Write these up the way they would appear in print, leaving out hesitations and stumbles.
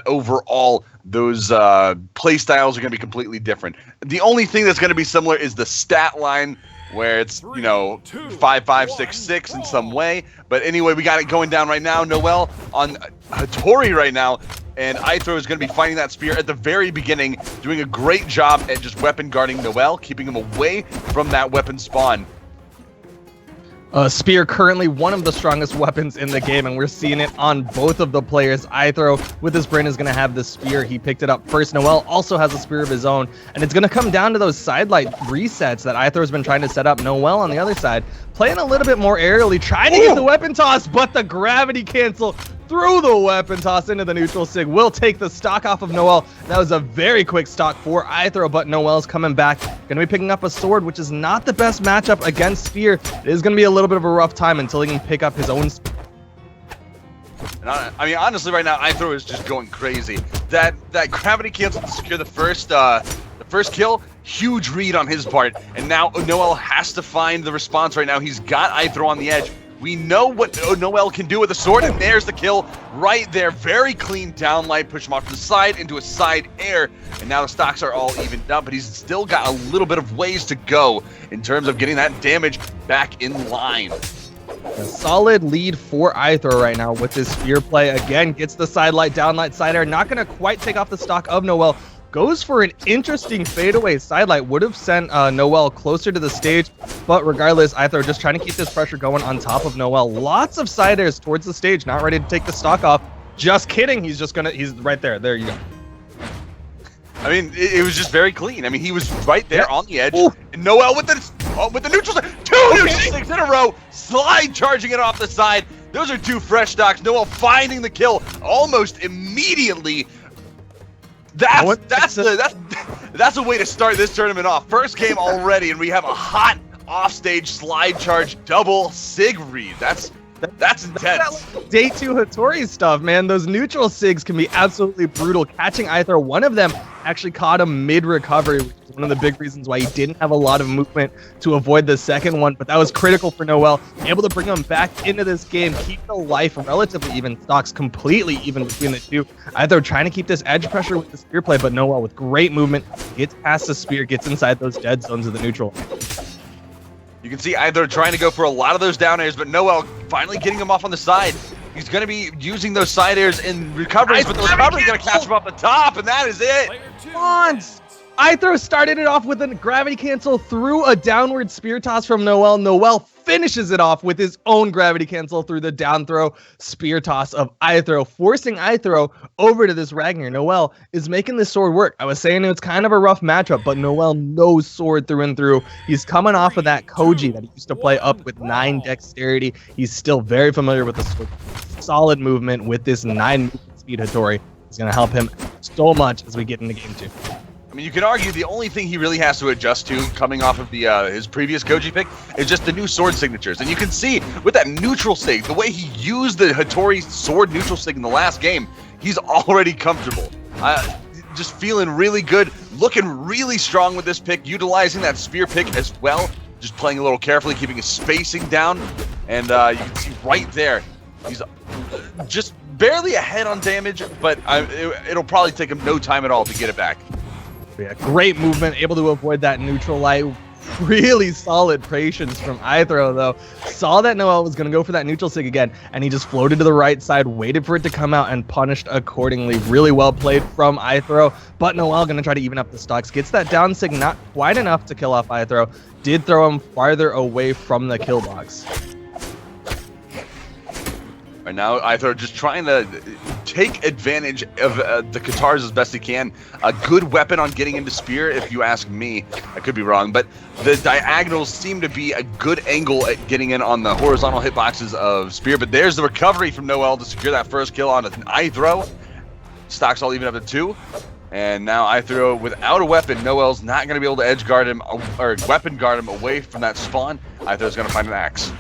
overall, those play styles are going to be completely different. The only thing that's going to be similar is the stat line, where it's, 5-5-6-6 in some way. But anyway, we got it going down right now. noeL on Hattori right now, and ithro is going to be fighting that spear at the very beginning, doing a great job at just weapon guarding noeL, keeping him away from that weapon spawn. Spear currently one of the strongest weapons in the game, and we're seeing it on both of the players. ithro with his brain is going to have the spear. He picked it up first. noeL also has a spear of his own, and it's going to come down to those sidelight resets that ithro's been trying to set up. noeL on the other side playing a little bit more aerially, trying to get the weapon toss, but the gravity cancel through the weapon toss into the neutral sig will take the stock off of noeL. That was a very quick stock for ithro, but noeL's coming back. Going to be picking up a sword, which is not the best matchup against spear. It is going to be a little bit of a rough time until he can pick up his own spear. I mean, honestly, right now, ithro is just going crazy. That gravity cancel to secure the first kill, huge read on his part. And now noeL has to find the response right now. He's got ithro on the edge. We know what noeL can do with the sword, and there's the kill right there. Very clean downlight, push him off to the side into a side air, and now the stocks are all evened up, but he's still got a little bit of ways to go in terms of getting that damage back in line. A solid lead for ithro right now with this spear play. Again, gets the sidelight, downlight, side air. Not going to quite take off the stock of noeL. Goes for an interesting fadeaway sidelight. Would have sent noeL closer to the stage, but regardless, ithro just trying to keep this pressure going on top of noeL. Lots of side airs towards the stage, not ready to take the stock off. Just kidding. He's right there. There you go. I mean, it was just very clean. I mean, he was right there on the edge. Ooh. And noeL with the neutral side. Two neutral sticks in a row. Slide charging it off the side. Those are two fresh stocks. noeL finding the kill almost immediately. That's a way to start this tournament off. First game already, and we have a hot offstage slide charge double sig read. That's intense. That's like day 2 Hattori stuff, man. Those neutral sigs can be absolutely brutal. Catching ithro, one of them actually caught him mid-recovery, which is one of the big reasons why he didn't have a lot of movement to avoid the second one, but that was critical for noeL. Able to bring him back into this game, keep the life relatively even, stocks completely even between the two. ithro trying to keep this edge pressure with the spear play, but noeL with great movement, gets past the spear, gets inside those dead zones of the neutral. You can see ithro trying to go for a lot of those down airs, but noeL finally getting him off on the side. He's going to be using those side airs in recoveries, but the recovery is going to catch him off the top, and that is it. Come on! ithro started it off with a gravity cancel through a downward spear toss from noeL. noeL finishes it off with his own gravity cancel through the down throw spear toss of ithro, forcing ithro over to this Ragnar. noeL is making this sword work. I was saying it's kind of a rough matchup, but noeL knows sword through and through. He's coming off of that Koji that he used to play up with 9 dexterity. He's still very familiar with the sword. Solid movement with this 9 movement speed Hattori is going to help him so much as we get into game 2. I mean, you could argue the only thing he really has to adjust to coming off of the his previous Koji pick is just the new sword signatures. And you can see with that neutral sig, the way he used the Hattori sword neutral sig in the last game, he's already comfortable. Just feeling really good, looking really strong with this pick, utilizing that spear pick as well. Just playing a little carefully, keeping his spacing down. And you can see right there, he's just barely ahead on damage, but it'll probably take him no time at all to get it back. Yeah, great movement, able to avoid that neutral light. Really solid patience from ithro, though. Saw that noeL was going to go for that neutral sig again, and he just floated to the right side, waited for it to come out, and punished accordingly. Really well played from ithro, but noeL going to try to even up the stocks. Gets that down sig, not quite enough to kill off ithro. Did throw him farther away from the kill box. Right now, ithro just trying to take advantage of the Katars as best he can. A good weapon on getting into spear, if you ask me. I could be wrong, but the diagonals seem to be a good angle at getting in on the horizontal hitboxes of spear. But there's the recovery from noeL to secure that first kill on ithro. Stocks all even up to 2. And now ithro without a weapon, noeL's not going to be able to edge guard him or weapon guard him away from that spawn. ithro's going to find an axe.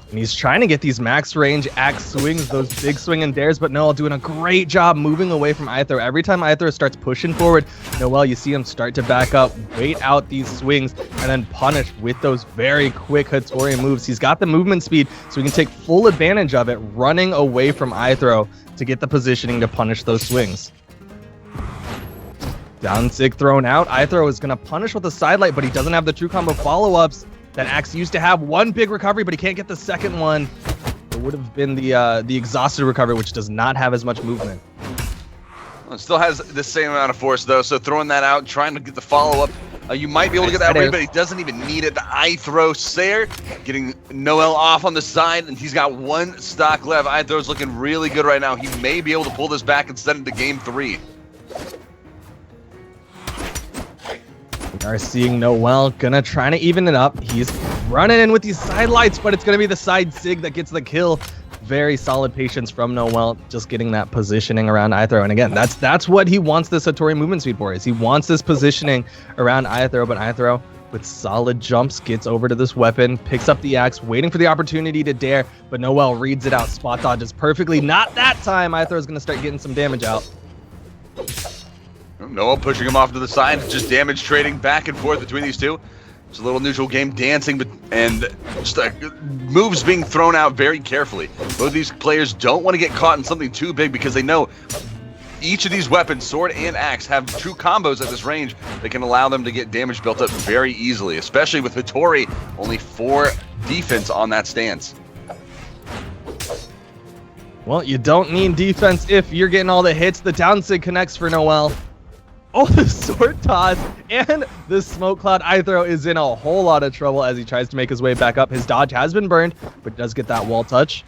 And he's trying to get these max range axe swings, those big swing and dares, but noeL doing a great job moving away from ithro. Every time ithro starts pushing forward, noeL, you see him start to back up, wait out these swings, and then punish with those very quick Hattori moves. He's got the movement speed, so he can take full advantage of it, running away from ithro. to get the positioning to punish those swings. Down sig thrown out. ithrowow is going to punish with a sidelight, but he doesn't have the true combo follow-ups that Axe used to have. One big recovery, but he can't get the second one. It would have been the exhausted recovery, which does not have as much movement. Well, it still has the same amount of force, though, so throwing that out, trying to get the follow-up. You might be able to get that read, but he doesn't even need it. The ithrowow Sayer getting noeL off on the side, and he's got one stock left. ithrowow's looking really good right now. He may be able to pull this back and send it to game 3. We are seeing noeL gonna try to even it up. He's running in with these side lights, but it's gonna be the side sig that gets the kill. Very solid patience from noeL, just getting that positioning around ithrowow. And again, that's what he wants this Hattori movement speed for, is he wants this positioning around ithrowow, but ithrowow with solid jumps gets over to this weapon, picks up the axe, waiting for the opportunity to dare, but noeL reads it out, spot dodges perfectly. Not that time. ithrowow's gonna start getting some damage out. noeL pushing him off to the side, just damage trading back and forth between these two. It's a little neutral game dancing, and just moves being thrown out very carefully. Both of these players don't want to get caught in something too big because they know each of these weapons, sword and axe, have true combos at this range that can allow them to get damage built up very easily, especially with Hattori, only 4 defense on that stance. Well, you don't need defense if you're getting all the hits. The down sig connects for noeL. Oh, the sword toss and the smoke cloud. ithrowow is in a whole lot of trouble as he tries to make his way back up. His dodge has been burned, but does get that wall touch.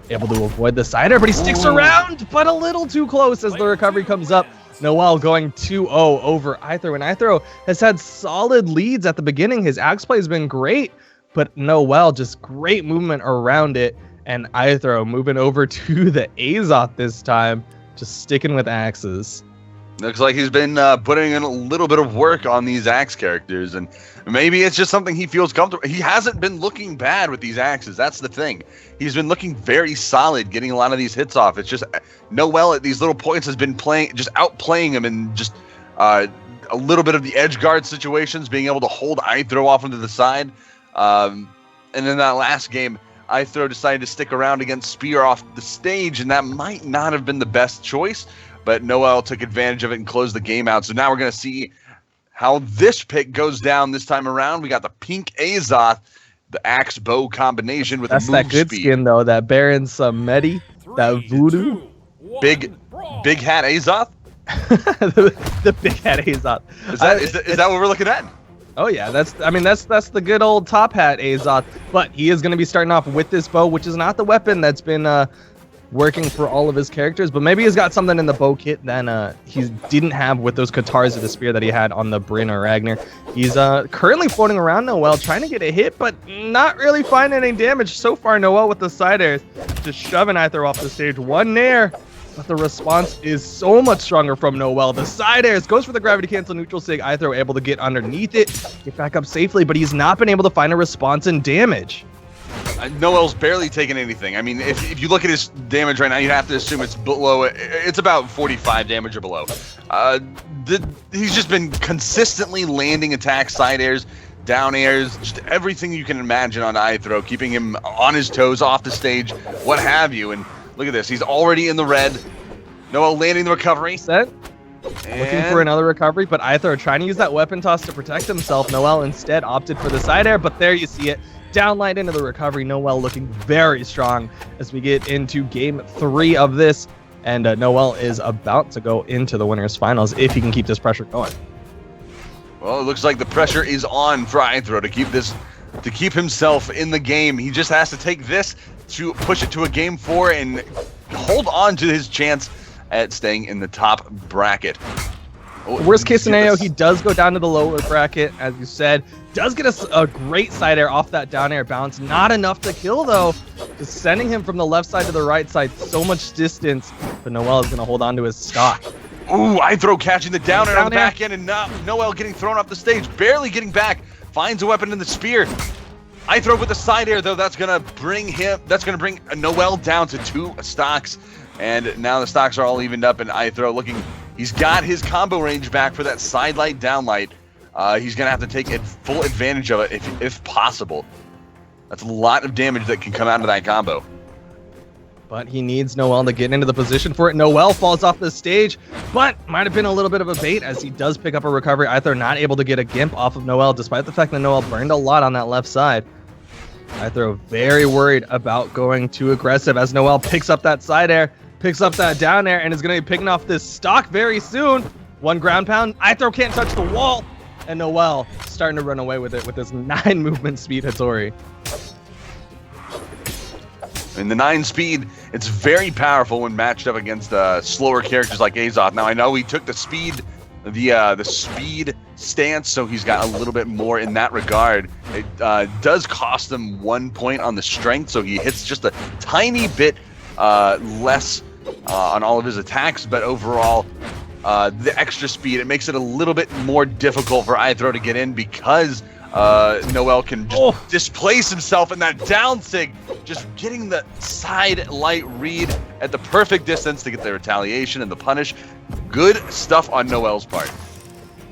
Able to avoid the sider, but he sticks around, but a little too close as the recovery comes up. noeL going 2-0 over ithrowow, and ithrowow has had solid leads at the beginning. His axe play has been great, but noeL just great movement around it, and ithrowow moving over to the Azoth this time, just sticking with axes. Looks like he's been putting in a little bit of work on these axe characters, and maybe it's just something he feels comfortable. He hasn't been looking bad with these axes. That's the thing. He's been looking very solid, getting a lot of these hits off. It's just noeL at these little points has been outplaying him in just a little bit of the edge guard situations, being able to hold ithrowow off into the side. And in that last game, ithrowow decided to stick around against Spear off the stage, and that might not have been the best choice. But noeL took advantage of it and closed the game out. So now we're going to see how this pick goes down this time around. We got the pink Azoth, the axe bow combination with that's a move that good speed. Skin though, that Baron Samedi, that voodoo. Big hat Azoth? the big hat Azoth. Is that what we're looking at? Oh yeah, that's the good old top hat Azoth. But he is going to be starting off with this bow, which is not the weapon that's been working for all of his characters, but maybe he's got something in the bow kit that he didn't have with those Katars of the Spear that he had on the Brynn or Ragnar. He's currently floating around noeL, trying to get a hit, but not really finding any damage so far. noeL with the side airs, just shoving ithrowow off the stage. One nair, but the response is so much stronger from noeL. The side airs goes for the gravity cancel neutral sig. ithrowow able to get underneath it, get back up safely, but he's not been able to find a response in damage. noeL's barely taken anything. I mean, if you look at his damage right now, you'd have to assume it's below. It's about 45 damage or below. He's just been consistently landing attacks, side airs, down airs, just everything you can imagine on ithrowow, keeping him on his toes, off the stage, what have you. And look at this. He's already in the red. noeL landing the recovery. Set. Looking for another recovery, but ithrowow trying to use that weapon toss to protect himself. noeL instead opted for the side air, but there you see it. Downlight into the recovery. noeL looking very strong as we get into game 3 of this, and noeL is about to go into the winners finals if he can keep this pressure going. Well, it looks like the pressure is on for ithrowow to keep himself in the game. He just has to take this to push it to a game 4 and hold on to his chance at staying in the top bracket. Worst case scenario, he does go down to the lower bracket, as you said. Does get a great side air off that down air bounce. Not enough to kill, though. Just sending him from the left side to the right side. So much distance. But noeL is going to hold on to his stock. Ooh, ithrowow catching the down air on the back end, and noeL getting thrown off the stage. Barely getting back. Finds a weapon in the spear. ithrowow with the side air, though. That's going to bring noeL down to 2 stocks. And now the stocks are all evened up, and ithrowow looking... He's got his combo range back for that side light, down light. He's going to have to take full advantage of it if possible. That's a lot of damage that can come out of that combo. but he needs noeL to get into the position for it. noeL falls off the stage, but might have been a little bit of a bait as he does pick up a recovery. ithro not able to get a gimp off of noeL, despite the fact that noeL burned a lot on that left side. ithro very worried about going too aggressive as noeL picks up that side air, picks up that down air, and is going to be picking off this stock very soon. One ground pound. ithro can't touch the wall, and noeL starting to run away with it with this 9 movement speed Hattori. In the 9 speed, it's very powerful when matched up against slower characters like Azoth. Now I know he took the speed stance, so he's got a little bit more in that regard. It does cost him 1 point on the strength, so he hits just a tiny bit less on all of his attacks, but overall the extra speed, it makes it a little bit more difficult for ithro to get in because noeL can just displace himself in that down sig, just getting the side light read at the perfect distance to get the retaliation and the punish. Good stuff on noeL's part.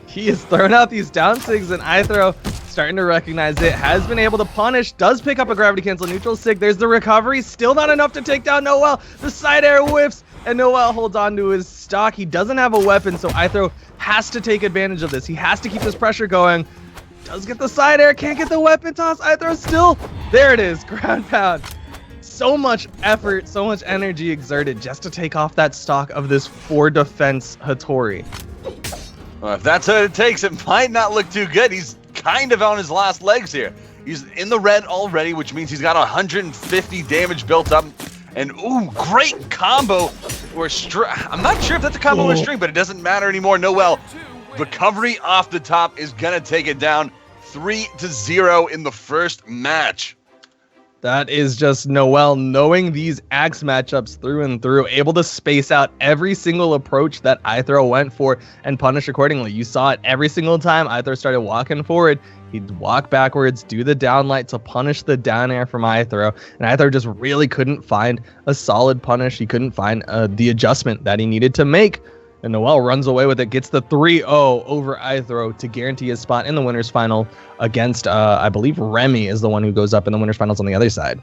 He has thrown out these down sigs, and ithro starting to recognize it, has been able to punish, does pick up a gravity cancel neutral sig. There's the recovery, still not enough to take down noeL. The side air whiffs, and noeL holds on to his stock. He doesn't have a weapon, so ithro has to take advantage of this. He has to keep this pressure going. Does get the side air, can't get the weapon toss. ithro still, there it is, ground pound. So much effort, so much energy exerted just to take off that stock of this 4 defense Hattori. Well, if that's what it takes, it might not look too good. He's kind of on his last legs here. He's in the red already, which means he's got 150 damage built up. And ooh, great combo. I'm not sure if that's a combo or string, but it doesn't matter anymore. noeL, recovery off the top is gonna take it down 3-0 in the first match. That is just noeL knowing these axe matchups through and through, able to space out every single approach that ithro went for and punish accordingly. You saw it every single time ithro started walking forward. He'd walk backwards, do the downlight to punish the down air from ithro, and ithro just really couldn't find a solid punish. He couldn't find the adjustment that he needed to make. And noeL runs away with it, gets the 3-0 over ithro to guarantee his spot in the winners final against, I believe Remy is the one who goes up in the winners finals on the other side.